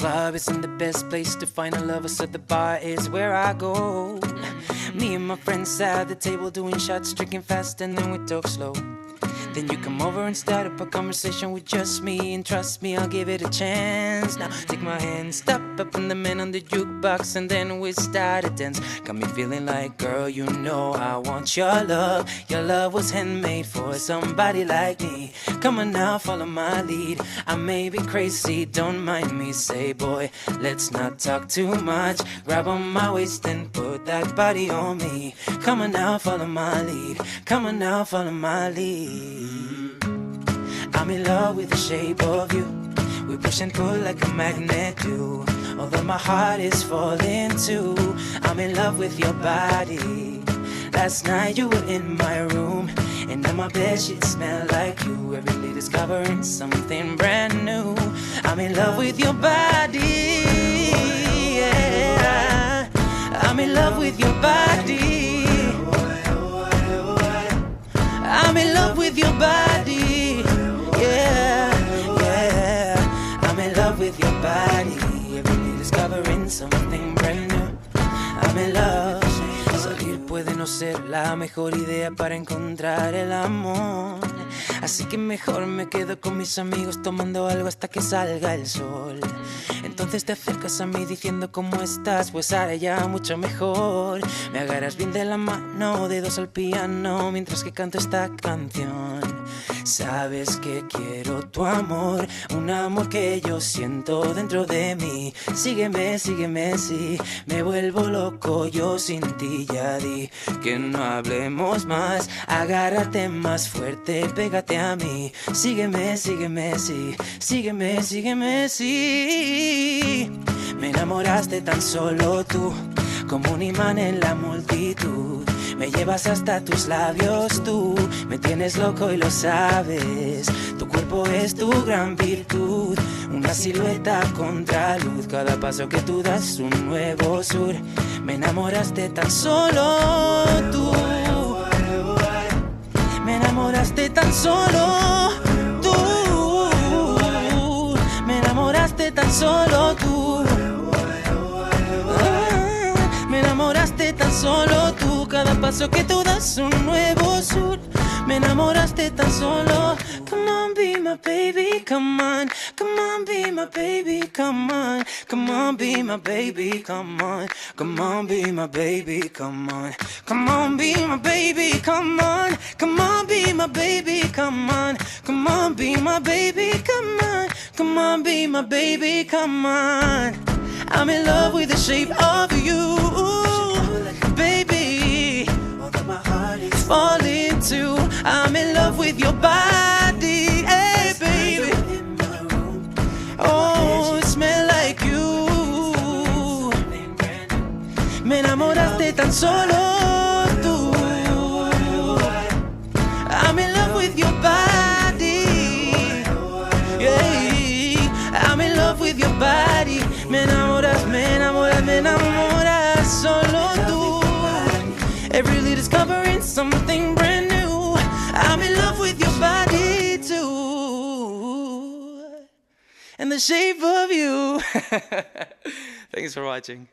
club isn't the best place to find a lover, so the bar is where I go. Me and my friends sat at the table doing shots, drinking fast, and then we talk slow. Then you come over and start up a conversation with just me, and trust me, I'll give it a chance. Now take my hand, stop up in the man on the jukebox, and then we start to dance. Got me feeling like, girl, you know I want your love. Your love was handmade for somebody like me. Come on now, follow my lead. I may be crazy, don't mind me. Say, boy, let's not talk too much. Grab on my waist and put that body on me. Come on now, follow my lead. Come on now, follow my lead. I'm in love with the shape of you. We push and pull like a magnet do. Although my heart is falling too, I'm in love with your body. Last night you were in my room, and now my bedsheets smell like you. Every day discovering something brand new. I'm in love with your body, yeah. I'm in love with your body. I'm in love with your body, yeah, yeah. I'm in love with your body. Every day discovering something brand new. I'm in love. Salir puede no ser la mejor idea para encontrar el amor. Así que mejor me quedo con mis amigos tomando algo hasta que salga el sol. Entonces te acercas a mí diciendo cómo estás, pues ahora ya mucho mejor. Me agarras bien de la mano, dedos al piano, mientras que canto esta canción. Sabes que quiero tu amor, un amor que yo siento dentro de mí. Sígueme, sígueme, sí, me vuelvo loco yo sin ti. Ya di que no hablemos más, agárrate más fuerte, pégate a mí. Sígueme, sígueme, sí, sígueme, sígueme, sí. Me enamoraste tan solo tú, como un imán en la multitud. Me llevas hasta tus labios tú, me tienes loco y lo sabes. Tu cuerpo es tu gran virtud, una silueta contra luz. Cada paso que tú das un nuevo sur. Me enamoraste tan solo tú. Me enamoraste tan solo tú. Me enamoraste tan solo tú. Me enamoraste tan solo tú. Cada paso que tú das un nuevo sur. Me enamoraste tan solo. Come on, be my baby, come on. Come on, be my baby, come on. Come on, be my baby, come on. Come on, be my baby, come on. Come on, be my baby, come on. Come on, be my baby, come on. Come on, be my baby, come on. Come on, be my baby, come on. I'm in love with the shape of you, baby. Although my heart is falling too, I'm in love with your body, hey baby. Oh, it smells like you. Me enamoraste tan solo tú. I'm in love with your body, yeah. I'm in love with your body. Me enamoras, me enamoras, me enamoras solo tú. Every day discovering something brand new. I'm in love with your body too, and the shape of you. Thanks for watching.